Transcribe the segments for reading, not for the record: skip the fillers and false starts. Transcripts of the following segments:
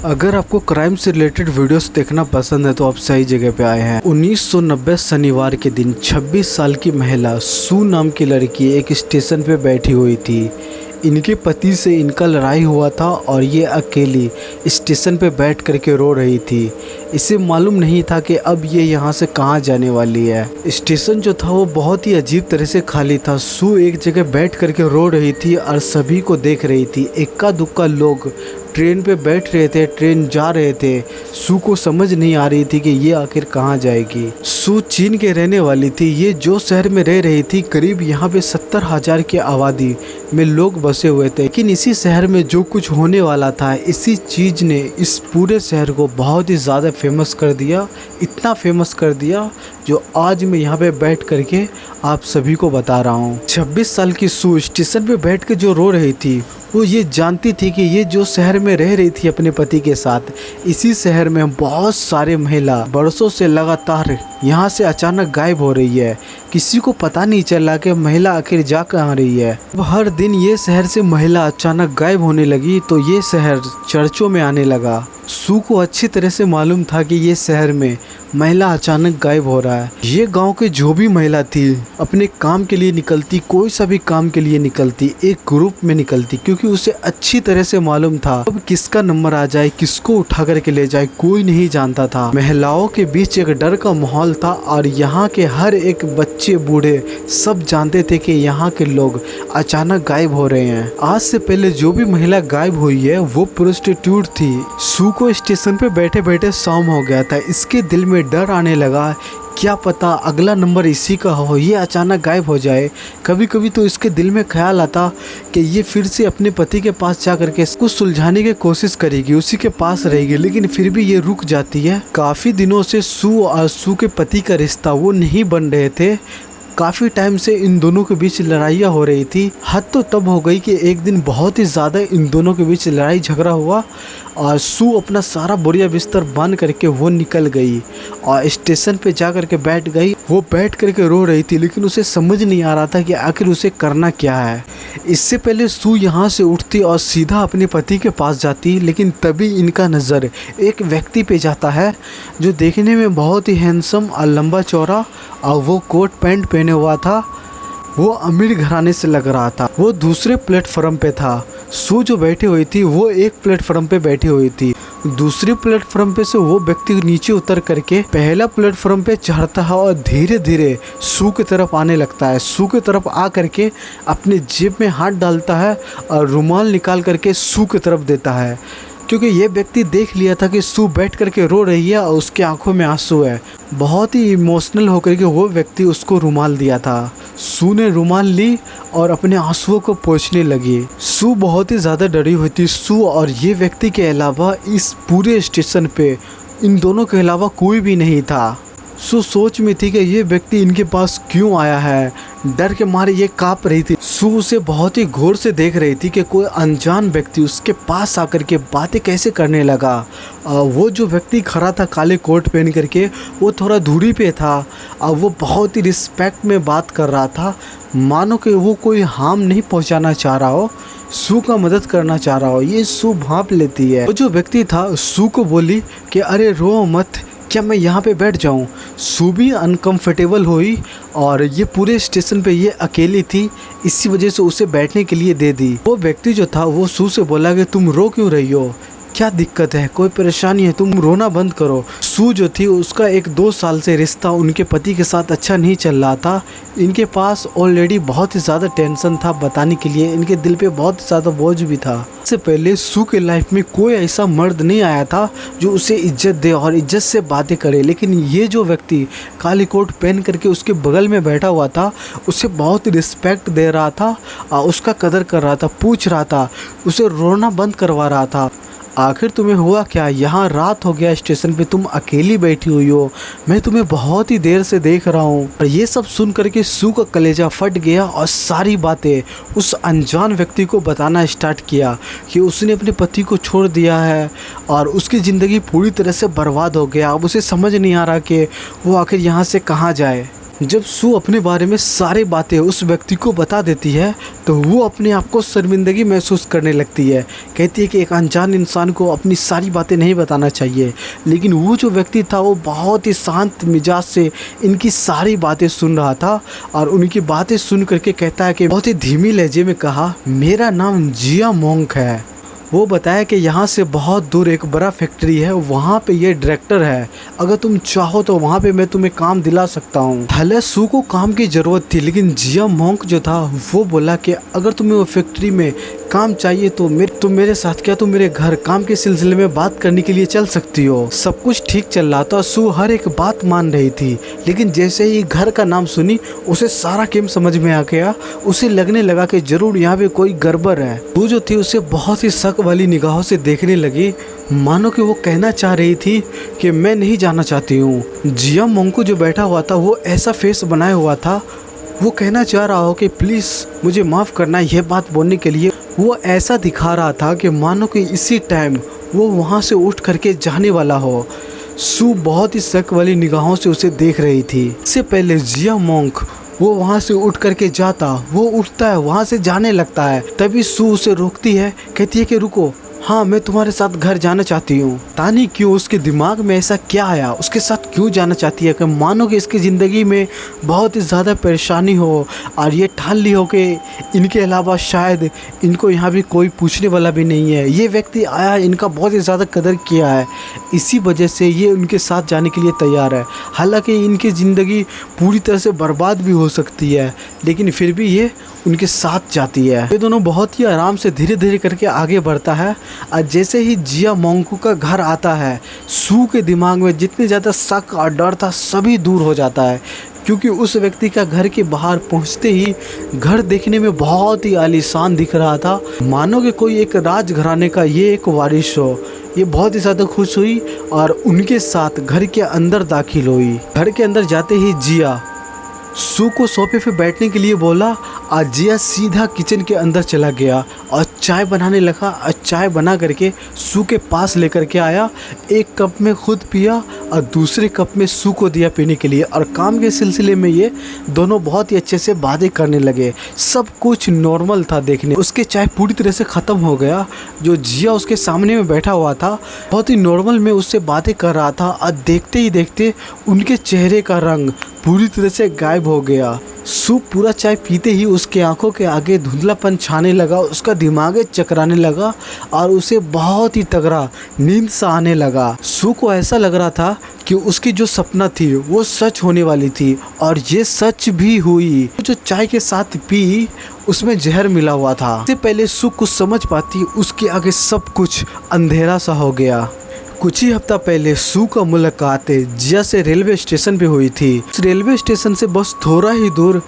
अगर आपको क्राइम से रिलेटेड वीडियोस देखना पसंद है तो आप सही जगह पे आए हैं। 1990 शनिवार के दिन 26 साल की महिला सू नाम की लड़की एक स्टेशन पे बैठी हुई थी। इनके पति से इनका लड़ाई हुआ था और ये अकेली स्टेशन पे बैठ करके रो रही थी। इसे मालूम नहीं था कि अब ये यहाँ से कहाँ जाने वाली है। स्टेशन जो था वो बहुत ही अजीब तरह से खाली था। सू एक जगह बैठ करके रो रही थी और सभी को देख रही थी। इक्का दुक्का लोग ट्रेन पे बैठ रहे थे, ट्रेन जा रहे थे। सू को समझ नहीं आ रही थी कि ये आखिर कहाँ जाएगी। सू चीन के रहने वाली थी। ये जो शहर में रह रही थी करीब यहाँ पे 70,000 की आबादी में लोग बसे हुए थे। लेकिन इसी शहर में जो कुछ होने वाला था, इसी चीज़ ने इस पूरे शहर को बहुत ही ज़्यादा फेमस कर दिया। इतना फेमस कर दिया जो आज मैं यहाँ पे बैठ करके आप सभी को बता रहा हूँ। 26 साल की सू स्टेशन पे बैठ के जो रो रही थी, वो ये जानती थी कि ये जो शहर में रह रही थी अपने पति के साथ, इसी शहर में बहुत सारे महिला बरसों से लगातार यहाँ से अचानक गायब हो रही है। किसी को पता नहीं चला कि महिला आखिर जा कहाँ रही है। अब हर दिन ये शहर से महिला अचानक गायब होने लगी तो ये शहर चर्चों में आने लगा। सू को अच्छी तरह से मालूम था कि ये शहर में महिला अचानक गायब हो रहा है। ये गांव के जो भी महिला थी अपने काम के लिए निकलती, कोई सा भी काम के लिए निकलती, एक ग्रुप में निकलती, क्योंकि उसे अच्छी तरह से मालूम था अब किसका नंबर आ जाए, किसको उठा करके ले जाए, कोई नहीं जानता था। महिलाओं के बीच एक डर का माहौल था और यहाँ के हर एक बच्चे बूढ़े सब जानते थे कि यहाँ के लोग अचानक गायब हो रहे हैं। आज से पहले जो भी महिला गायब हुई है वो प्रोस्टिट्यूट थी। सू को स्टेशन पे बैठे बैठे शाम हो गया था। इसके दिल में डर आने लगा, क्या पता अगला नंबर इसी का हो, ये अचानक गायब हो जाए। कभी कभी तो इसके दिल में ख्याल आता कि ये फिर से अपने पति के पास जा करके इसको सुलझाने की कोशिश करेगी, उसी के पास रहेगी, लेकिन फिर भी ये रुक जाती है। काफ़ी दिनों से सू और सू के पति का रिश्ता वो नहीं बन रहे थे। काफ़ी टाइम से इन दोनों के बीच लड़ाइयाँ हो रही थी। हद तो तब हो गई कि एक दिन बहुत ही ज़्यादा इन दोनों के बीच लड़ाई झगड़ा हुआ और सू अपना सारा बोरिया बिस्तर बांध करके वो निकल गई और स्टेशन पे जा करके बैठ गई। वो बैठ करके रो रही थी, लेकिन उसे समझ नहीं आ रहा था कि आखिर उसे करना क्या है। इससे पहले सू यहाँ से उठती और सीधा अपने पति के पास जाती, लेकिन तभी इनका नज़र एक व्यक्ति पे जाता है जो देखने में बहुत ही हैंडसम और लंबा चौड़ा और वो कोट पैंट पहने हुआ था। वो अमीर घराने से लग रहा था। वो दूसरे प्लेटफॉर्म पे था। सू जो बैठी हुई थी वो एक प्लेटफॉर्म पे बैठी हुई थी। दूसरे प्लेटफॉर्म पे से वो व्यक्ति नीचे उतर करके पहला प्लेटफॉर्म पे चढ़ता है और धीरे धीरे सू की तरफ आने लगता है। सू की तरफ आ करके अपने जेब में हाथ डालता है और रुमाल निकाल करके सू की तरफ देता है, क्योंकि ये व्यक्ति देख लिया था कि सू बैठ करके रो रही है और उसके आंखों में आंसू है। बहुत ही इमोशनल होकर के वो व्यक्ति उसको रुमाल दिया था। सू ने रुमाल ली और अपने आंसुओं को पोंछने लगी। सू बहुत ही ज़्यादा डरी हुई थी। सू और ये व्यक्ति के अलावा इस पूरे स्टेशन पे इन दोनों के अलावा कोई भी नहीं था। सू सोच में थी कि ये व्यक्ति इनके पास क्यों आया है। डर के मारे ये काँप रही थी। सू उसे बहुत ही गौर से देख रही थी कि कोई अनजान व्यक्ति उसके पास आकर के बातें कैसे करने लगा। वो जो व्यक्ति खड़ा था काले कोट पहन करके, वो थोड़ा दूरी पे था और वो बहुत ही रिस्पेक्ट में बात कर रहा था, मानो कि वो कोई हार्म नहीं पहुंचाना चाह रहा हो, सू का मदद करना चाह रहा हो। ये सू भांप लेती है। वो जो व्यक्ति था सू को बोली कि अरे रो मत, क्या मैं यहाँ पे बैठ जाऊँ। सू भी अनकंफर्टेबल हुई और ये पूरे स्टेशन पे ये अकेली थी, इसी वजह से उसे बैठने के लिए दे दी। वो व्यक्ति जो था वो सू से बोला कि तुम रो क्यों रही हो, क्या दिक्कत है, कोई परेशानी है, तुम रोना बंद करो। सू जो थी उसका 1-2 साल से रिश्ता उनके पति के साथ अच्छा नहीं चल रहा था। इनके पास ऑलरेडी बहुत ही ज़्यादा टेंशन था बताने के लिए, इनके दिल पे बहुत ज़्यादा बोझ भी था। इससे पहले सू के लाइफ में कोई ऐसा मर्द नहीं आया था जो उसे इज्जत दे और इज्जत से बातें करे, लेकिन ये जो व्यक्ति काली कोट पहन करके उसके बगल में बैठा हुआ था उसे बहुत रिस्पेक्ट दे रहा था और उसका कदर कर रहा था, पूछ रहा था, उसे रोना बंद करवा रहा था। आखिर तुम्हें हुआ क्या, यहाँ रात हो गया, स्टेशन पे तुम अकेली बैठी हुई हो, मैं तुम्हें बहुत ही देर से देख रहा हूँ। और ये सब सुन करके सू का कलेजा फट गया और सारी बातें उस अनजान व्यक्ति को बताना स्टार्ट किया कि उसने अपने पति को छोड़ दिया है और उसकी ज़िंदगी पूरी तरह से बर्बाद हो गया। अब उसे समझ नहीं आ रहा कि वो आखिर यहाँ से कहाँ जाए। जब सू अपने बारे में सारी बातें उस व्यक्ति को बता देती है तो वो अपने आप को शर्मिंदगी महसूस करने लगती है। कहती है कि एक अनजान इंसान को अपनी सारी बातें नहीं बताना चाहिए, लेकिन वो जो व्यक्ति था वो बहुत ही शांत मिजाज से इनकी सारी बातें सुन रहा था और उनकी बातें सुन करके कहता है कि बहुत ही धीमी लहजे में कहा, मेरा नाम जिया मोंक है। वो बताया कि यहाँ से बहुत दूर एक बड़ा फैक्ट्री है, वहाँ पे ये डायरेक्टर है, अगर तुम चाहो तो वहाँ पे मैं तुम्हें काम दिला सकता हूँ। पहले सू को काम की ज़रूरत थी, लेकिन जिया मोंक जो था वो बोला कि अगर तुम्हें वो फैक्ट्री में काम चाहिए तो तुम मेरे साथ, क्या तुम मेरे घर काम के सिलसिले में बात करने के लिए चल सकती हो। सब कुछ ठीक चल रहा था, सू हर एक बात मान रही थी, लेकिन जैसे ही घर का नाम सुनी उसे सारा गेम समझ में आ गया। उसे लगने लगा कि जरूर यहाँ पे कोई गड़बड़ है। वो जो थी उसे बहुत ही शक वाली निगाहों से देखने लगी, मानो कि वो कहना चाह रही थी कि मैं नहीं जाना चाहती हूँ। जिया मोंको जो बैठा हुआ था वो ऐसा फेस बनाया हुआ था, वो कहना चाह रहा हो कि प्लीज़ मुझे माफ़ करना यह बात बोलने के लिए। वो ऐसा दिखा रहा था कि मानो कि इसी टाइम वो वहाँ से उठ करके जाने वाला हो। सू बहुत ही शक वाली निगाहों से उसे देख रही थी। इससे पहले जिया मोंक वो वहाँ से उठ करके जाता, वो उठता है, वहाँ से जाने लगता है। तभी सू उसे रोकती है, कहती है कि रुको, हाँ मैं तुम्हारे साथ घर जाना चाहती हूँ। तानी क्यों उसके दिमाग में ऐसा क्या आया, उसके साथ क्यों जाना चाहती है कि मानो कि इसकी ज़िंदगी में बहुत ही ज़्यादा परेशानी हो और ये ठान ली हो कि इनके अलावा शायद इनको यहाँ भी कोई पूछने वाला भी नहीं है। ये व्यक्ति आया, इनका बहुत ही ज़्यादा कदर किया है, इसी वजह से ये उनके साथ जाने के लिए तैयार है। हालांकि इनकी ज़िंदगी पूरी तरह से बर्बाद भी हो सकती है, लेकिन फिर भी ये उनके साथ जाती है। ये दोनों बहुत ही आराम से धीरे धीरे करके आगे बढ़ता है और जैसे ही जिया मोंको का घर आता है, सू के दिमाग में जितने ज़्यादा शक और डर था सभी दूर हो जाता है, क्योंकि उस व्यक्ति का घर के बाहर पहुंचते ही घर देखने में बहुत ही आलीशान दिख रहा था, मानो कि कोई एक राजघराने का ये एक वारिस हो। ये बहुत ही ज़्यादा खुश हुई और उनके साथ घर के अंदर दाखिल हुई। घर के अंदर जाते ही जिया सू को सोफे पे बैठने के लिए बोला और जिया सीधा किचन के अंदर चला गया और चाय बनाने लगा और चाय बना करके सू के पास लेकर के आया। एक कप में खुद पिया और दूसरे कप में सू को दिया पीने के लिए, और काम के सिलसिले में ये दोनों बहुत ही अच्छे से बातें करने लगे। सब कुछ नॉर्मल था देखने। उसके चाय पूरी तरह से ख़त्म हो गया। जो जिया उसके सामने में बैठा हुआ था बहुत ही नॉर्मल में उससे बातें कर रहा था और देखते ही देखते उनके चेहरे का रंग पूरी तरह से गायब हो गया। सू पूरा चाय पीते ही उसके आंखों के आगे धुंधलापन छाने लगा, उसका दिमाग चकराने लगा और उसे बहुत ही तगड़ा नींद सा आने लगा। सू को ऐसा लग रहा था कि उसकी जो सपना थी वो सच होने वाली थी और ये सच भी हुई। जो चाय के साथ पी उसमें जहर मिला हुआ था। इससे पहले सू कुछ समझ पाती उसके आगे सब कुछ अंधेरा सा हो गया। कुछ ही हफ्ता पहले सू का मुलाकात जिया से रेलवे स्टेशन पे हुई थी। उस रेलवे स्टेशन से बस थोड़ा ही दूर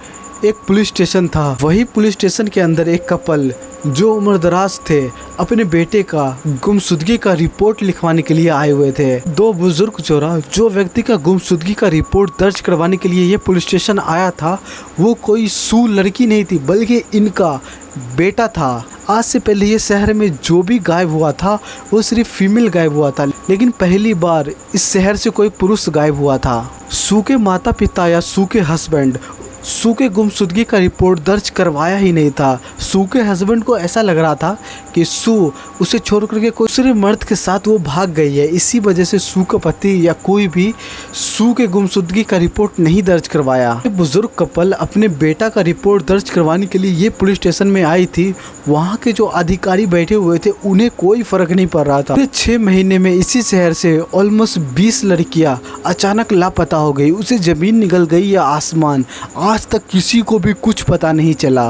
एक पुलिस स्टेशन था। वही पुलिस स्टेशन के अंदर एक कपल जो उम्रदराज थे अपने बेटे का गुमशुदगी का रिपोर्ट लिखवाने के लिए आए हुए थे। दो बुजुर्ग जो व्यक्ति का गुमशुदगी का रिपोर्ट दर्ज करवाने के लिए ये पुलिस स्टेशन आया था, वो कोई सू लड़की नहीं थी बल्कि इनका बेटा था। आज से पहले ये शहर में जो भी गायब हुआ था वो सिर्फ फीमेल गायब हुआ था, लेकिन पहली बार इस शहर से कोई पुरुष गायब हुआ था। सू के माता पिता या सू के हस्बैंड सू के गुमशुदगी का रिपोर्ट दर्ज करवाया ही नहीं था। सू के हस्बैंड को ऐसा लग रहा था कि सू उसे छोड़ करके कोई दूसरे मर्द के साथ वो भाग गई है। इसी वजह से सू का पति या कोई भी सू के गुमशुदगी का रिपोर्ट नहीं दर्ज करवाया। बुजुर्ग कपल अपने बेटा का रिपोर्ट दर्ज करवाने के लिए ये पुलिस स्टेशन में आई थी। वहाँ के जो अधिकारी बैठे हुए थे उन्हें कोई फर्क नहीं पड़ रहा था। 6 महीने में इसी शहर से ऑलमोस्ट 20 लड़कियां अचानक लापता हो गई। उसे जमीन निकल गई या आसमान, आज तक किसी को भी कुछ पता नहीं चला।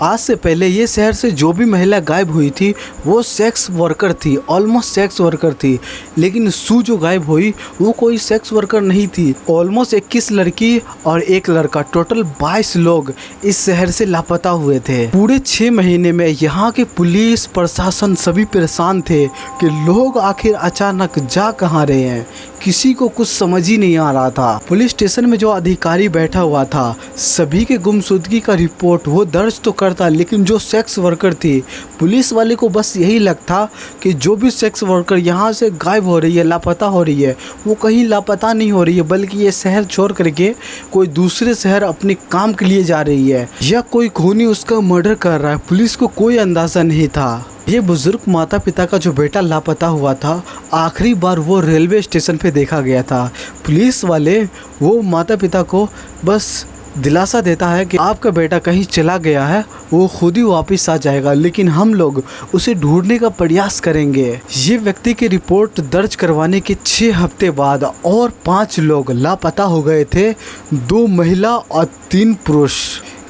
आज से पहले ये शहर से जो भी महिला गायब हुई थी वो सेक्स वर्कर थी, ऑलमोस्ट सेक्स वर्कर थी। लेकिन सू जो गायब हुई वो कोई सेक्स वर्कर नहीं थी। ऑलमोस्ट 21 लड़की और 1 लड़का, टोटल 22 लोग इस शहर से लापता हुए थे। पूरे 6 महीने में यहाँ के पुलिस प्रशासन सभी परेशान थे कि लोग आखिर अचानक जा कहाँ रहे हैं, किसी को कुछ समझ ही नहीं आ रहा था। पुलिस स्टेशन में जो अधिकारी बैठा हुआ था, सभी के गुमशुदगी का रिपोर्ट वो दर्ज तो करता, लेकिन जो सेक्स वर्कर थी, पुलिस वाले को बस यही लगता कि जो भी सेक्स वर्कर यहाँ से गायब हो रही है, लापता हो रही है, वो कहीं लापता नहीं हो रही है, बल्कि ये शहर छोड़ करके कोई दूसरे शहर अपने काम के लिए जा रही है, या कोई खूनी उसका मर्डर कर रहा है। पुलिस को कोई अंदाज़ा नहीं था। ये बुजुर्ग माता पिता का जो बेटा लापता हुआ था, आखिरी बार वो रेलवे स्टेशन पे देखा गया था। पुलिस वाले वो माता पिता को बस दिलासा देता है कि आपका बेटा कहीं चला गया है, वो खुद ही वापस आ जाएगा, लेकिन हम लोग उसे ढूंढने का प्रयास करेंगे। ये व्यक्ति की रिपोर्ट दर्ज करवाने के 6 हफ्ते बाद और 5 लोग लापता हो गए थे, 2 महिला और 3 पुरुष।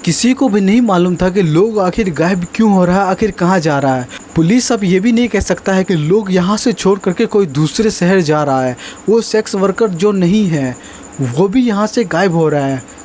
किसी को भी नहीं मालूम था कि लोग आखिर गायब क्यों हो रहा है, आखिर कहाँ जा रहा है। पुलिस अब ये भी नहीं कह सकता है कि लोग यहाँ से छोड़ करके कोई दूसरे शहर जा रहा है। वो सेक्स वर्कर जो नहीं है वो भी यहाँ से गायब हो रहा है।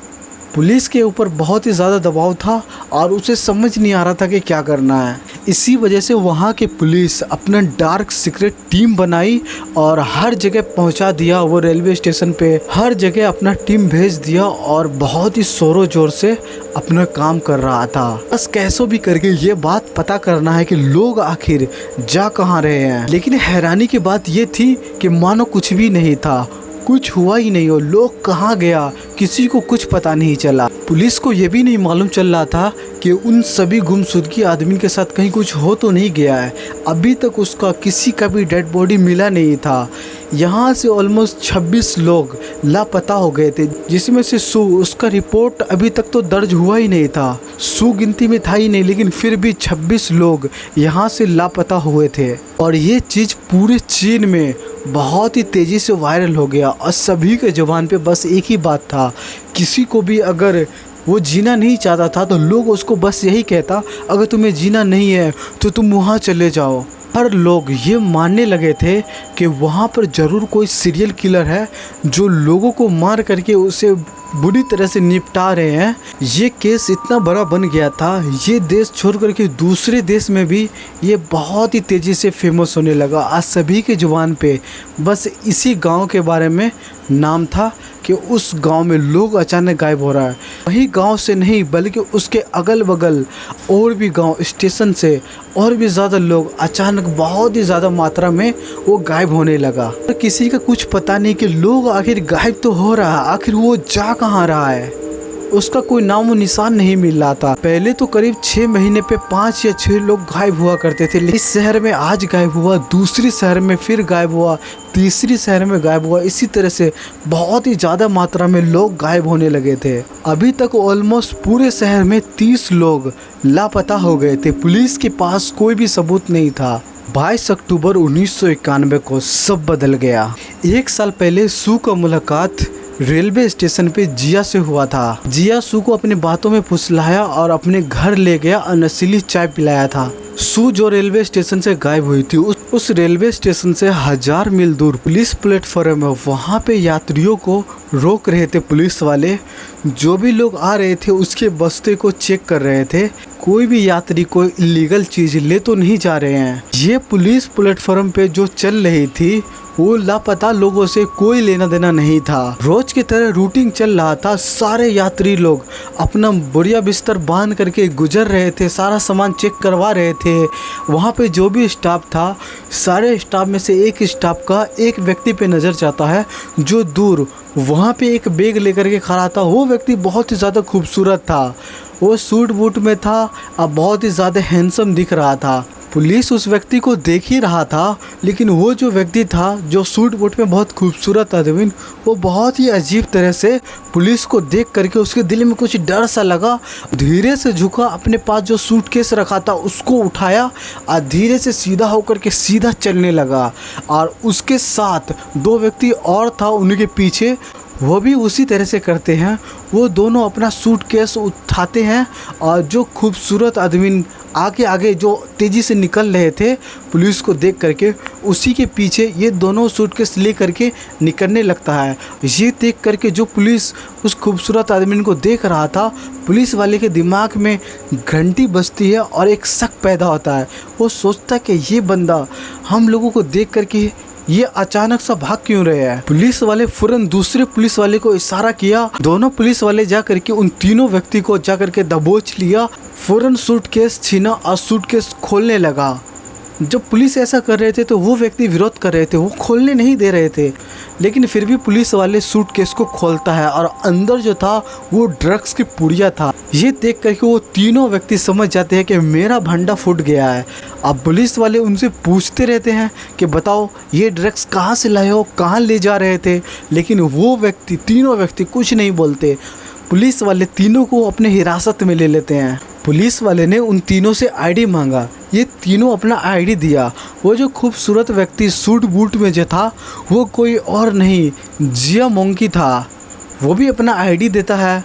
पुलिस के ऊपर बहुत ही ज़्यादा दबाव था और उसे समझ नहीं आ रहा था कि क्या करना है। इसी वजह से वहाँ के पुलिस अपना डार्क सीक्रेट टीम बनाई और हर जगह पहुँचा दिया। वो रेलवे स्टेशन पे हर जगह अपना टीम भेज दिया और बहुत ही जोरों जोर से अपना काम कर रहा था। बस कैसो भी करके ये बात पता करना है कि लोग आखिर जा कहाँ रहे हैं। लेकिन हैरानी की बात ये थी कि मानो कुछ भी नहीं था, कुछ हुआ ही नहीं हो। लोग कहाँ गया किसी को कुछ पता नहीं चला। पुलिस को ये भी नहीं मालूम चल रहा था कि उन सभी गुमशुदगी आदमी के साथ कहीं कुछ हो तो नहीं गया है। अभी तक उसका किसी का भी डेड बॉडी मिला नहीं था। यहाँ से ऑलमोस्ट 26 लोग लापता हो गए थे, जिसमें से सू, उसका रिपोर्ट अभी तक तो दर्ज हुआ ही नहीं था। सू गिनती में था ही नहीं, लेकिन फिर भी 26 लोग यहाँ से लापता हुए थे। और ये चीज़ पूरे चीन में बहुत ही तेज़ी से वायरल हो गया और सभी के ज़ुबान पे बस एक ही बात था। किसी को भी अगर वो जीना नहीं चाहता था तो लोग उसको बस यही कहता, अगर तुम्हें जीना नहीं है तो तुम वहाँ चले जाओ। हर लोग ये मानने लगे थे कि वहाँ पर ज़रूर कोई सीरियल किलर है जो लोगों को मार करके उसे बुरी तरह से निपटा रहे हैं। ये केस इतना बड़ा बन गया था, ये देश छोड़ करके दूसरे देश में भी ये बहुत ही तेज़ी से फेमस होने लगा। आज सभी के ज़ुबान पे बस इसी गांव के बारे में नाम था कि उस गांव में लोग अचानक गायब हो रहा है। वही गांव से नहीं बल्कि उसके अगल बगल और भी गांव, स्टेशन से और भी ज़्यादा लोग अचानक बहुत ही ज़्यादा मात्रा में वो गायब होने लगा। तो किसी का कुछ पता नहीं कि लोग आखिर गायब तो हो रहा है, आखिर वो जा कहाँ रहा है, उसका कोई नामो निशान नहीं मिल रहा था। पहले तो करीब 6 महीने पे 5 या 6 लोग गायब हुआ करते थे। इस शहर में आज गायब हुआ, दूसरी शहर में फिर गायब हुआ, तीसरी शहर में गायब हुआ। इसी तरह से बहुत ही ज़्यादा मात्रा में लोग गायब होने लगे थे। अभी तक ऑलमोस्ट पूरे शहर में 30 लोग लापता हो गए थे। पुलिस के पास कोई भी सबूत नहीं था। 22 अक्टूबर 1991 को सब बदल गया। 1 साल पहले सू का मुलाकात रेलवे स्टेशन पे जिया से हुआ था। जिया सू को अपनी बातों में फुसलाया और अपने घर ले गया और नशीली चाय पिलाया था। सू जो रेलवे स्टेशन से गायब हुई थी, उस रेलवे स्टेशन से 1000 मील दूर पुलिस प्लेटफॉर्म है, वहाँ पे यात्रियों को रोक रहे थे पुलिस वाले। जो भी लोग आ रहे थे उसके बस्ते को चेक कर रहे थे, कोई भी यात्री कोई इलीगल चीज़ ले तो नहीं जा रहे हैं। ये पुलिस प्लेटफॉर्म पे जो चल रही थी वो लापता लोगों से कोई लेना देना नहीं था। रोज की तरह रूटीन चल रहा था। सारे यात्री लोग अपना बोरिया बिस्तर बांध करके गुजर रहे थे, सारा सामान चेक करवा रहे थे। वहाँ पे जो भी स्टाफ था, सारे स्टाफ में से एक स्टाफ का एक व्यक्ति पे नज़र जाता है जो दूर वहाँ पे एक बैग लेकर के खड़ा था। वो व्यक्ति बहुत ही ज़्यादा खूबसूरत था, वो सूट बूट में था और बहुत ही ज़्यादा हैंडसम दिख रहा था। पुलिस उस व्यक्ति को देख ही रहा था, लेकिन वो जो व्यक्ति था जो सूट बूट में बहुत खूबसूरत आदमी, वो बहुत ही अजीब तरह से पुलिस को देख करके उसके दिल में कुछ डर सा लगा। धीरे से झुका, अपने पास जो सूटकेस रखा था उसको उठाया और धीरे से सीधा होकर के सीधा चलने लगा। और उसके साथ 2 व्यक्ति और था उनके पीछे, वो भी उसी तरह से करते हैं। वो दोनों अपना सूटकेस उठाते हैं और जो खूबसूरत आदमी आगे आगे जो तेज़ी से निकल रहे थे पुलिस को देख करके, उसी के पीछे ये दोनों सूटकेस ले करके निकलने लगता है। ये देख करके जो पुलिस उस खूबसूरत आदमी को देख रहा था, पुलिस वाले के दिमाग में घंटी बजती है और एक शक पैदा होता है। वो सोचता कि ये बंदा हम लोगों को देख करके ये अचानक सा भाग क्यों रहे हैं। पुलिस वाले फौरन दूसरे पुलिस वाले को इशारा किया। दोनों पुलिस वाले जा करके उन तीनों व्यक्ति को जा करके दबोच लिया। फौरन सूटकेस छीना और सूटकेस खोलने लगा। जब पुलिस ऐसा कर रहे थे तो वो व्यक्ति विरोध कर रहे थे, वो खोलने नहीं दे रहे थे, लेकिन फिर भी पुलिस वाले सूटकेस को खोलता है और अंदर जो था वो ड्रग्स की पुड़िया था। ये देख करके वो तीनों व्यक्ति समझ जाते हैं कि मेरा भंडा फूट गया है। अब पुलिस वाले उनसे पूछते रहते हैं कि बताओ ये ड्रग्स कहाँ से लाए हो, कहाँ ले जा रहे थे, लेकिन वो व्यक्ति तीनों व्यक्ति कुछ नहीं बोलते। पुलिस वाले तीनों को अपने हिरासत में ले लेते हैं। पुलिस वाले ने उन तीनों से आईडी मांगा। ये तीनों अपना आईडी दिया। वो जो खूबसूरत व्यक्ति सूट बूट में जो था वो कोई और नहीं, जिया मोंकी था। वो भी अपना आईडी देता है।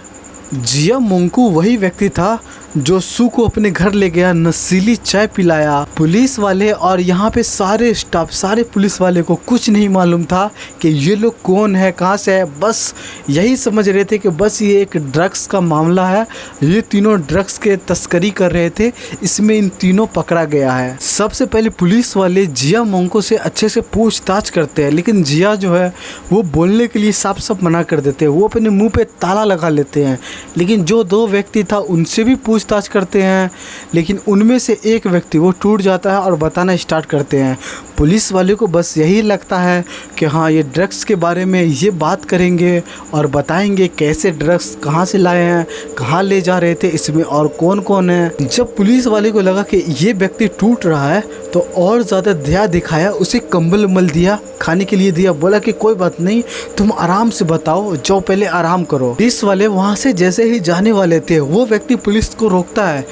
जिया मोंकू वही व्यक्ति था जो सू को अपने घर ले गया, नशीली चाय पिलाया। पुलिस वाले और यहाँ पे सारे स्टाफ, सारे पुलिस वाले को कुछ नहीं मालूम था कि ये लोग कौन है, कहाँ से है। बस यही समझ रहे थे कि बस ये एक ड्रग्स का मामला है, ये तीनों ड्रग्स के तस्करी कर रहे थे, इसमें इन तीनों पकड़ा गया है। सबसे पहले पुलिस वाले जिया मोंको से अच्छे से पूछताछ करते हैं, लेकिन जिया जो है वो बोलने के लिए साफ साफ मना कर देते हैं। वो अपने मुँह पे ताला लगा लेते हैं। लेकिन जो दो व्यक्ति था उनसे भी पूछताछ करते हैं, लेकिन उनमें से एक व्यक्ति वो टूट जाता है और बताना स्टार्ट करते हैं। पुलिस वाले को बस यही लगता है कि हाँ ये ड्रग्स के बारे में ये बात करेंगे और बताएंगे कैसे ड्रग्स कहाँ से लाए हैं, कहाँ ले जा रहे थे, इसमें और कौन कौन है। जब पुलिस वाले को लगा कि ये व्यक्ति टूट रहा है तो और ज़्यादा दया दिखाया, उसे कंबल उम्बल दिया, खाने के लिए दिया, बोला कि कोई बात नहीं, तुम आराम से बताओ, जाओ पहले आराम करो। पुलिस वाले वहाँ से जैसे ही जाने वाले थे वो व्यक्ति पुलिस को रोकता है,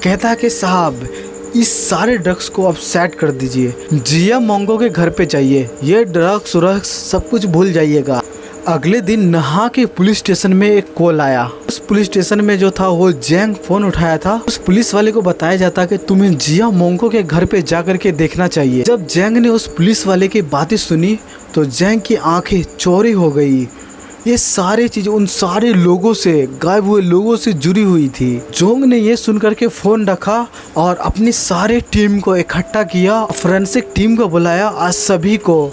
कहता है कि साहब इस सारे ड्रग्स को आप सेट कर दीजिए, जिया मोंगो के घर पे चाहिए, ये ड्रग्स सब कुछ भूल जाइएगा। अगले दिन नहा के पुलिस स्टेशन में एक कॉल आया। उस पुलिस स्टेशन में जो था वो जैंग फोन उठाया था। उस पुलिस वाले को बताया जाता कि तुम्हें जिया मोंगो के घर पे जा करके देखना चाहिए। जब जैंग ने उस पुलिस वाले की बातें सुनी तो जैंग की आंखें चौड़ी हो गई। ये सारी चीज उन सारे लोगों से, गायब हुए लोगों से जुड़ी हुई थी। जोंग ने ये सुनकर के फोन रखा और अपनी सारे टीम को इकट्ठा किया, फोरेंसिक टीम को बुलाया और सभी को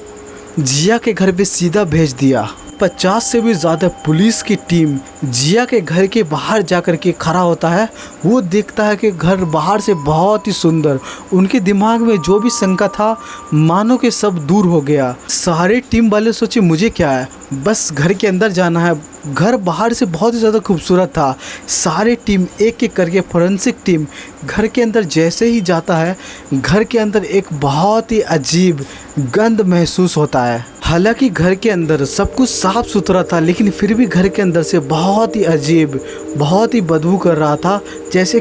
जिया के घर पे सीधा भेज दिया। 50 से भी ज़्यादा पुलिस की टीम जिया के घर के बाहर जाकर के खड़ा होता है। वो देखता है कि घर बाहर से बहुत ही सुंदर। उनके दिमाग में जो भी शंका था मानो कि सब दूर हो गया। सारे टीम वाले सोचे मुझे क्या है, बस घर के अंदर जाना है। घर बाहर से बहुत ही ज़्यादा खूबसूरत था। सारे टीम एक एक करके, फोरेंसिक टीम घर के अंदर जैसे ही जाता है, घर के अंदर एक बहुत ही अजीब गंध महसूस होता है। हालांकि घर के अंदर सब कुछ साफ सुथरा था, लेकिन फिर भी घर के अंदर से बहुत ही अजीब, बहुत ही बदबू कर रहा था, जैसे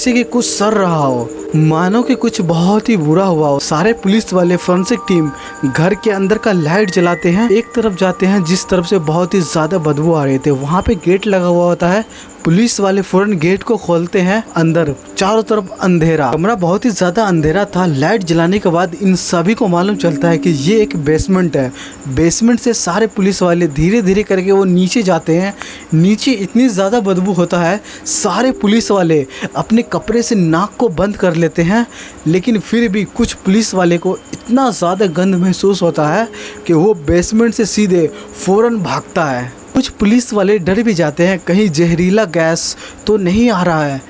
कि कुछ सड़ रहा हो, मानो कि कुछ बहुत ही बुरा हुआ हो। सारे पुलिस वाले, फोरेंसिक टीम घर के अंदर का लाइट जलाते हैं, एक तरफ जाते हैं जिस तरफ से बहुत ही ज़्यादा बदबू आ रहे थे। वहाँ पे गेट लगा हुआ होता है। पुलिस वाले फौरन गेट को खोलते हैं। अंदर चारों तरफ अंधेरा, कमरा बहुत ही ज़्यादा अंधेरा था। लाइट जलाने के बाद इन सभी को मालूम चलता है कि ये एक बेसमेंट है। बेसमेंट से सारे पुलिस वाले धीरे धीरे करके वो नीचे जाते हैं। नीचे इतनी ज़्यादा बदबू होता है, सारे पुलिस वाले अपने कपड़े से नाक को बंद कर लेते हैं, लेकिन फिर भी कुछ पुलिस वाले को इतना ज़्यादा गंध महसूस होता है कि वो बेसमेंट से सीधे फ़ौरन भागता है। कुछ पुलिस वाले डर भी जाते हैं, कहीं जहरीला गैस तो नहीं आ रहा है।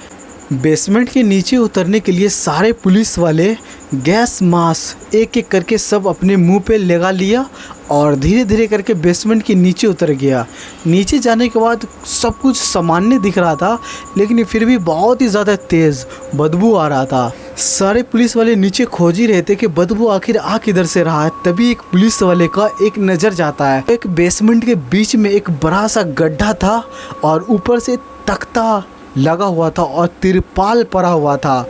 बेसमेंट के नीचे उतरने के लिए सारे पुलिस वाले गैस मास्क एक एक करके सब अपने मुंह पे लगा लिया और धीरे धीरे करके बेसमेंट के नीचे उतर गया। नीचे जाने के बाद सब कुछ सामान्य दिख रहा था, लेकिन फिर भी बहुत ही ज़्यादा तेज़ बदबू आ रहा था। सारे पुलिस वाले नीचे खोज ही रहे थे कि बदबू आखिर आ किधर से रहा है। तभी एक पुलिस वाले का एक नज़र जाता है। एक बेसमेंट के बीच में एक बड़ा सा गड्ढा था और ऊपर से तख्ता लगा हुआ था और तिरपाल पड़ा हुआ था।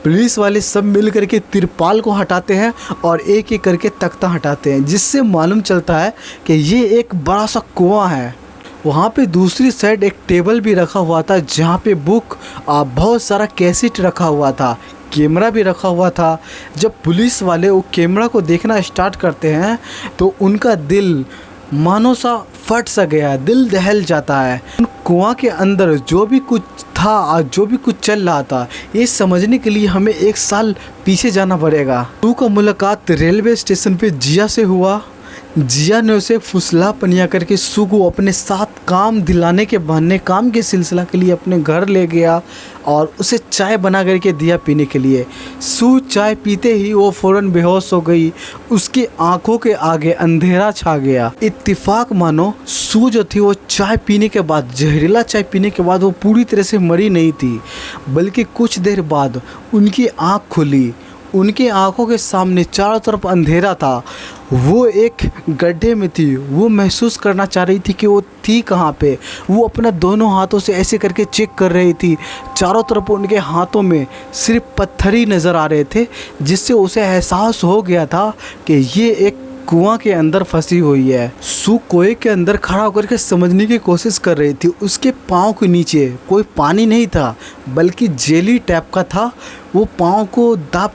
पुलिस वाले सब मिल करके तिरपाल को हटाते हैं और एक एक करके तख्ता हटाते हैं, जिससे मालूम चलता है कि ये एक बड़ा सा कुआं है। वहाँ पे दूसरी साइड एक टेबल भी रखा हुआ था, जहाँ पे बुक बहुत सारा कैसेट रखा हुआ था, कैमरा भी रखा हुआ था। जब पुलिस वाले वो कैमरा को देखना स्टार्ट करते हैं तो उनका दिल मानो सा फट सा गया, दिल दहल जाता है। कुआं के अंदर जो भी कुछ था और जो भी कुछ चल रहा था, ये समझने के लिए हमें 1 साल पीछे जाना पड़ेगा। सू का मुलाकात रेलवे स्टेशन पे जिया से हुआ। जिया ने उसे फुसला पनिया करके सू को अपने साथ काम दिलाने के बहाने काम के सिलसिला के लिए अपने घर ले गया और उसे चाय बना करके दिया पीने के लिए। सू चाय पीते ही वो फ़ौरन बेहोश हो गई। उसकी आंखों के आगे अंधेरा छा गया। इत्तेफाक मानो सू जो थी वो चाय पीने के बाद, जहरीला चाय पीने के बाद वो पूरी तरह से मरी नहीं थी, बल्कि कुछ देर बाद उनकी आँख खुली। उनकी आंखों के सामने चारों तरफ अंधेरा था। वो एक गड्ढे में थी। वो महसूस करना चाह रही थी कि वो थी कहाँ पे। वो अपना दोनों हाथों से ऐसे करके चेक कर रही थी। चारों तरफ उनके हाथों में सिर्फ पत्थर ही नज़र आ रहे थे, जिससे उसे एहसास हो गया था कि ये एक कुआं के अंदर फंसी हुई है। सू कुएं के अंदर खड़ा होकर के समझने की कोशिश कर रही थी। उसके पाँव के नीचे कोई पानी नहीं था, बल्कि जेली टाइप का था। वो पाँव को दाब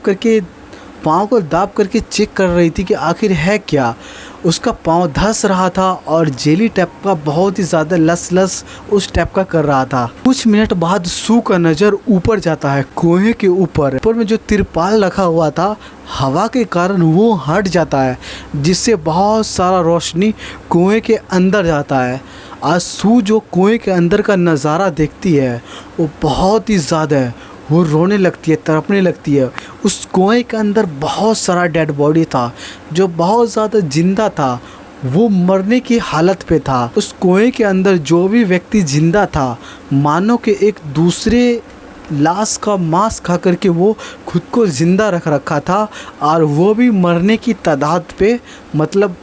करके चेक कर रही थी कि आखिर है क्या। उसका पाँव धंस रहा था और जेली टाइप का बहुत ही ज़्यादा लस उस टाइप का कर रहा था। कुछ मिनट बाद सू का नज़र ऊपर जाता है। कुएं के ऊपर में जो तिरपाल रखा हुआ था, हवा के कारण वो हट जाता है, जिससे बहुत सारा रोशनी कुएं के अंदर जाता है। आज सू जो कुएं के अंदर का नज़ारा देखती है वो बहुत ही ज़्यादा वो रोने लगती है, तड़पने लगती है। उस कुएं के अंदर बहुत सारा डेड बॉडी था जो बहुत ज़्यादा जिंदा था। वो मरने की हालत पे था। उस कुएं के अंदर जो भी व्यक्ति जिंदा था, मानो कि एक दूसरे लाश का मांस खा करके वो खुद को ज़िंदा रख रखा था, और वो भी मरने की तादाद पे, मतलब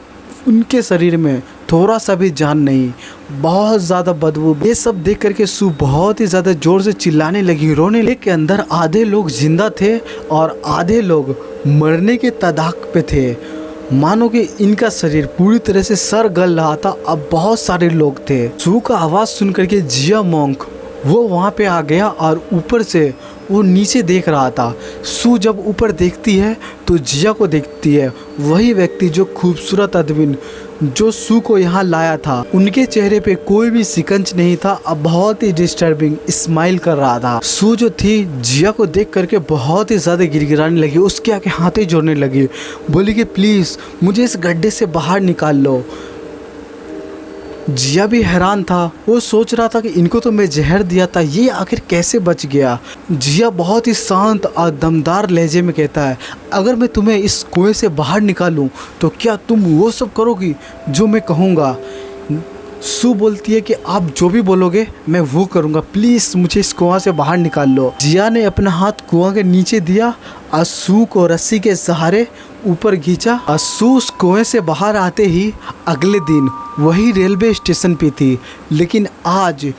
उनके शरीर में थोड़ा सा भी जान नहीं, बहुत ज़्यादा बदबू। ये सब देख करके सू बहुत ही ज़्यादा ज़ोर से चिल्लाने लगी, रोने लगी। के अंदर आधे लोग जिंदा थे और आधे लोग मरने के तादाद पे थे। मानो कि इनका शरीर पूरी तरह से सर गल रहा था। अब बहुत सारे लोग थे। सू का आवाज़ सुन करके जिया मोंक वो वहाँ पे आ गया और ऊपर से वो नीचे देख रहा था। सू जब ऊपर देखती है तो जिया को देखती है, वही व्यक्ति जो खूबसूरत आदमी जो सू को यहाँ लाया था। उनके चेहरे पे कोई भी शिकंज नहीं था। अब बहुत ही डिस्टर्बिंग स्माइल कर रहा था। सू जो थी जिया को देख करके बहुत ही ज़्यादा गिड़गिड़ाने लगी, उसके आगे हाथें जोड़ने लगी, बोली कि प्लीज़ मुझे इस गड्ढे से बाहर निकाल लो। जिया भी हैरान था। वो सोच रहा था कि इनको तो मैं जहर दिया था, ये आखिर कैसे बच गया। जिया बहुत ही शांत और दमदार लहजे में कहता है, अगर मैं तुम्हें इस कुएं से बाहर निकालूं तो क्या तुम वो सब करोगी जो मैं कहूँगा। सू बोलती है कि आप जो भी बोलोगे मैं वो करूँगा, प्लीज़ मुझे इस कुआं से बाहर निकाल लो। जिया ने अपना हाथ कुआं के नीचे दिया और सू को रस्सी के सहारे ऊपर खींचा। और सू उस कुएं से बाहर आते ही अगले दिन वही रेलवे स्टेशन पे थी। लेकिन आज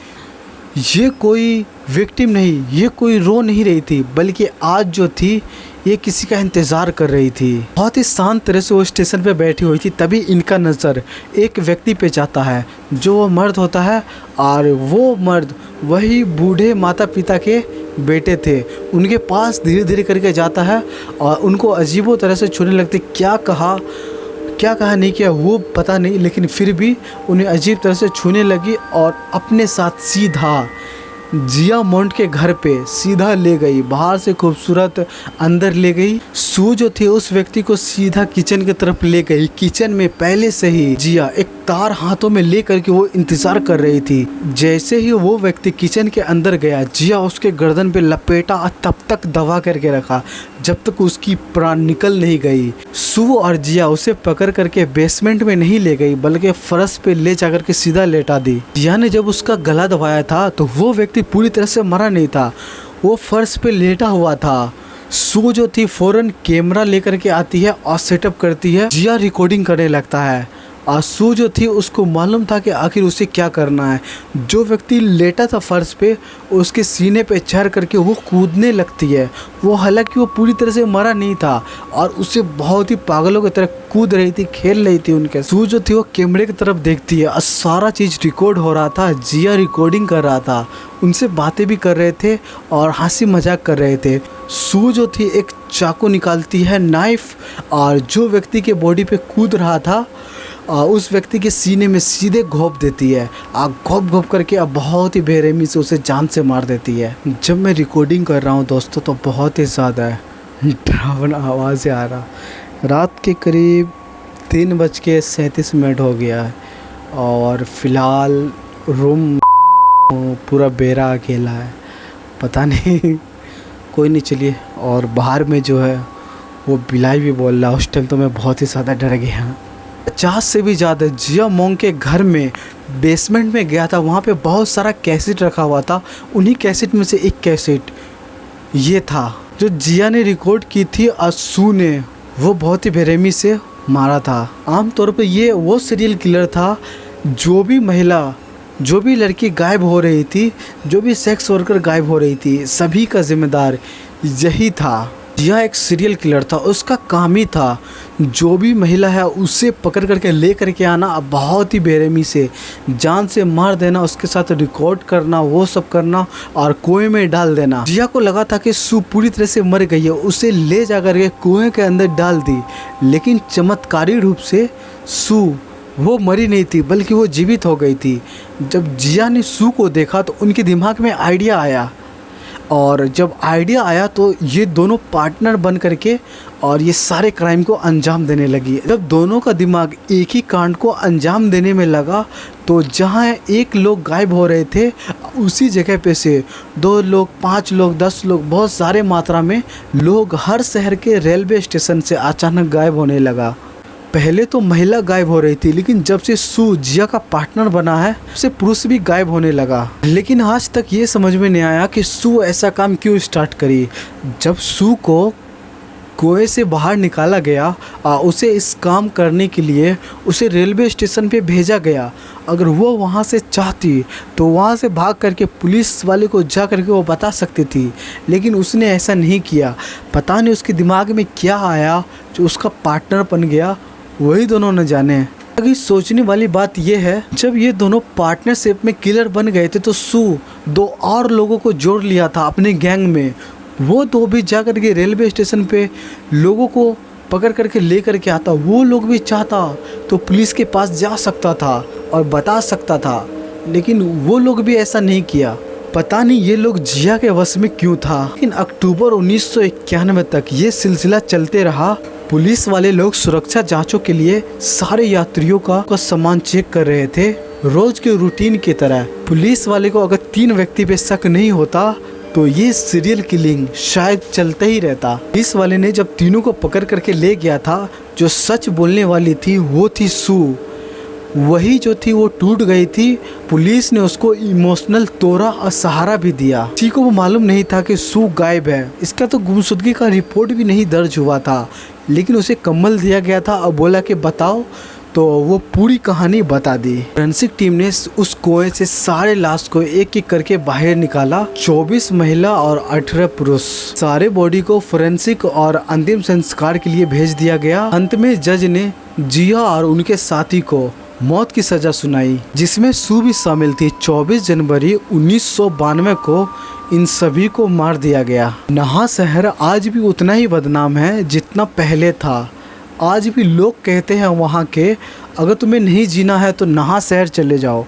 ये कोई विक्टिम नहीं, ये कोई रो नहीं रही थी, बल्कि आज जो थी ये किसी का इंतज़ार कर रही थी। बहुत ही शांत तरह से वो स्टेशन पे बैठी हुई थी। तभी इनका नज़र एक व्यक्ति पे जाता है, जो वो मर्द होता है, और वो मर्द वही बूढ़े माता पिता के बेटे थे। उनके पास धीरे धीरे करके जाता है और उनको अजीबो तरह से छूने लगते। क्या कहा नहीं किया वो पता नहीं, लेकिन फिर भी उन्हें अजीब तरह से छूने लगी और अपने साथ सीधा जिया मोंट के घर पे सीधा ले गई। बाहर से खूबसूरत अंदर ले गई। सू जो थे उस व्यक्ति को सीधा किचन की तरफ ले गई। किचन में पहले से ही जिया एक तार हाथों में ले करके वो इंतजार कर रही थी। जैसे ही वो व्यक्ति किचन के अंदर गया, जिया उसके गर्दन पे लपेटा और तब तक दबा करके रखा जब तक उसकी प्राण निकल नहीं गई। सू और जिया उसे पकड़ करके बेसमेंट में नहीं ले गई, बल्कि फर्श पे ले जाकर के सीधा लेटा दी। जिया ने जब उसका गला दबाया था तो वो व्यक्ति पूरी तरह से मरा नहीं था, वो फर्श पे लेटा हुआ था। सू जो थी फौरन कैमरा लेकर के आती है और सेटअप करती है। जिया रिकॉर्डिंग करने लगता है और सू जो थी उसको मालूम था कि आखिर उसे क्या करना है। जो व्यक्ति लेटा था फर्श पे, उसके सीने पे चढ़ करके वो कूदने लगती है। वो हालांकि वो पूरी तरह से मरा नहीं था और उसे बहुत ही पागलों की तरह कूद रही थी, खेल रही थी उनके। सू जो थी वो कैमरे की तरफ देखती है और सारा चीज़ रिकॉर्ड हो रहा था। जिया रिकॉर्डिंग कर रहा था, उनसे बातें भी कर रहे थे और हंसी मजाक कर रहे थे। सू जो थी एक चाकू निकालती है, नाइफ, और जो व्यक्ति के बॉडी पे कूद रहा था उस व्यक्ति के सीने में सीधे घोंप देती है। घोंप घोंप करके बहुत ही बेरहमी से उसे जान से मार देती है। जब मैं रिकॉर्डिंग कर रहा हूँ दोस्तों तो बहुत ही ज़्यादा डरावना आवाज़ आ रहा। रात के करीब 3:37 हो गया है और फ़िलहाल रूम पूरा बेरा अकेला है। पता नहीं कोई नहीं। चलिए, और बाहर में जो है वो बिलाई भी बोल रहा। उस टाइम तो मैं बहुत ही ज़्यादा डर गया। 50 से भी ज़्यादा जिया मोंग के घर में बेसमेंट में गया था। वहाँ पे बहुत सारा कैसेट रखा हुआ था। उन्हीं कैसेट में से एक कैसेट ये था जो जिया ने रिकॉर्ड की थी और सू ने वो बहुत ही बेरहमी से मारा था। आमतौर पर ये वो सीरियल किलर था जो भी लड़की गायब हो रही थी, जो भी सेक्स वर्कर गायब हो रही थी, सभी का जिम्मेदार यही था। यह एक सीरियल किलर था। उसका काम ही था जो भी महिला है उसे पकड़ करके ले करके आना, बहुत ही बेरहमी से जान से मार देना, उसके साथ रिकॉर्ड करना, वो सब करना और कुएं में डाल देना। जिया को लगा था कि सू पूरी तरह से मर गई है, उसे ले जा करके कुएं के अंदर डाल दी। लेकिन चमत्कारी रूप से सू वो मरी नहीं थी बल्कि वो जीवित हो गई थी। जब जिया ने सू को देखा तो उनके दिमाग में आइडिया आया, और जब आइडिया आया तो ये दोनों पार्टनर बन करके और ये सारे क्राइम को अंजाम देने लगी। जब दोनों का दिमाग एक ही कांड को अंजाम देने में लगा तो जहाँ एक लोग गायब हो रहे थे उसी जगह पे से 2 लोग, 5 लोग, 10 लोग, बहुत सारे मात्रा में लोग हर शहर के रेलवे स्टेशन से अचानक गायब होने लगा। पहले तो महिला गायब हो रही थी, लेकिन जब से सू जिया का पार्टनर बना है उससे पुरुष भी गायब होने लगा। लेकिन आज तक ये समझ में नहीं आया कि सू ऐसा काम क्यों स्टार्ट करी। जब सू को कुएं से बाहर निकाला गया, उसे इस काम करने के लिए उसे रेलवे स्टेशन पे भेजा गया। अगर वो वहाँ से चाहती तो वहाँ से भाग करके पुलिस वाले को जा करके वो बता सकती थी, लेकिन उसने ऐसा नहीं किया। पता नहीं उसके दिमाग में क्या आया जो उसका पार्टनर बन गया, वही दोनों न जाने। अगर सोचने वाली बात यह है, जब ये दोनों पार्टनरशिप में किलर बन गए थे तो सू 2 और लोगों को जोड़ लिया था अपने गैंग में। वो 2 भी जा कर के रेलवे स्टेशन पे लोगों को पकड़ करके ले करके आता। वो लोग भी चाहता तो पुलिस के पास जा सकता था और बता सकता था, लेकिन वो लोग भी ऐसा नहीं किया। पता नहीं ये लोग जिया के वश में क्यों था। लेकिन अक्टूबर 1991 तक ये सिलसिला चलते रहा। पुलिस वाले लोग सुरक्षा जांचों के लिए सारे यात्रियों का सामान चेक कर रहे थे, रोज के रूटीन की तरह। पुलिस वाले को अगर 3 व्यक्ति पे शक नहीं होता तो ये सीरियल किलिंग शायद चलता ही रहता। पुलिस वाले ने जब तीनों को पकड़ करके ले गया था, जो सच बोलने वाली थी वो थी सू। वही जो थी वो टूट गई थी। पुलिस ने उसको इमोशनल तोड़ा और सहारा भी दिया। किसी को वो मालूम नहीं था कि सू गायब है। इसका तो गुमशुदगी का रिपोर्ट भी नहीं दर्ज हुआ था, लेकिन उसे कम्बल दिया गया था और बोला कि बताओ, तो वो पूरी कहानी बता दी। फोरेंसिक टीम ने उस कुएं से सारे लाश को एक एक करके बाहर निकाला। 24 महिला और 18 पुरुष। सारे बॉडी को फोरेंसिक और अंतिम संस्कार के लिए भेज दिया गया। अंत में जज ने जिया और उनके साथी को मौत की सजा सुनाई, जिसमें सू भी शामिल थी। 24 जनवरी 1992 को इन सभी को मार दिया गया। नहा शहर आज भी उतना ही बदनाम है जितना पहले था। आज भी लोग कहते हैं वहाँ के, अगर तुम्हें नहीं जीना है तो नहा शहर चले जाओ,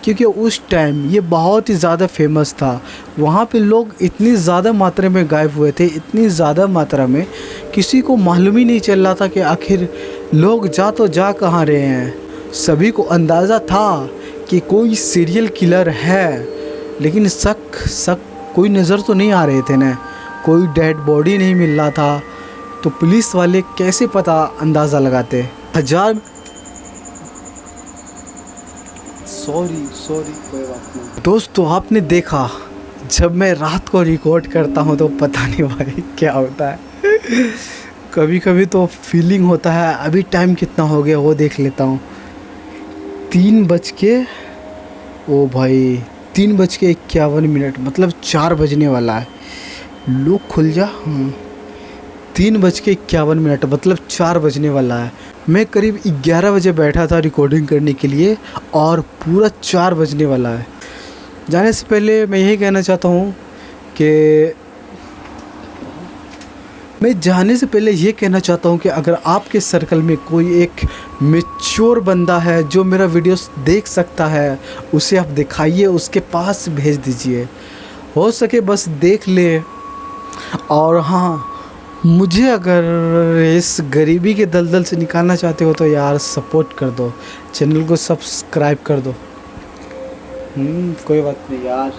क्योंकि उस टाइम ये बहुत ही ज़्यादा फेमस था। वहाँ पे लोग इतनी ज़्यादा मात्रा में गायब हुए थे, इतनी ज़्यादा मात्रा में किसी को मालूम ही नहीं चल रहा था कि आखिर लोग जा कहाँ रहे हैं। सभी को अंदाज़ा था कि कोई सीरियल किलर है, लेकिन शक कोई नज़र तो नहीं आ रहे थे ना, कोई डेड बॉडी नहीं मिल रहा था। तो पुलिस वाले कैसे पता अंदाज़ा लगाते। सॉरी कोई बात नहीं। दोस्तों आपने देखा, जब मैं रात को रिकॉर्ड करता हूँ तो पता नहीं भाई क्या होता है। कभी कभी तो फीलिंग होता है। अभी टाइम कितना हो गया वो देख लेता हूँ। 3:51, मतलब 4 बजने वाला है। लोग खुल जा। 3:51 मतलब 4 बजने वाला है। मैं करीब 11 बजे बैठा था रिकॉर्डिंग करने के लिए और पूरा 4 बजने वाला है। जाने से पहले मैं यही कहना चाहता हूँ कि मैं जाने से पहले ये कहना चाहता हूँ कि अगर आपके सर्कल में कोई एक मैच्योर बंदा है जो मेरा वीडियोस देख सकता है, उसे आप दिखाइए, उसके पास भेज दीजिए, हो सके बस देख ले। और हाँ, मुझे अगर इस गरीबी के दलदल से निकालना चाहते हो तो यार सपोर्ट कर दो, चैनल को सब्सक्राइब कर दो। कोई बात नहीं यार।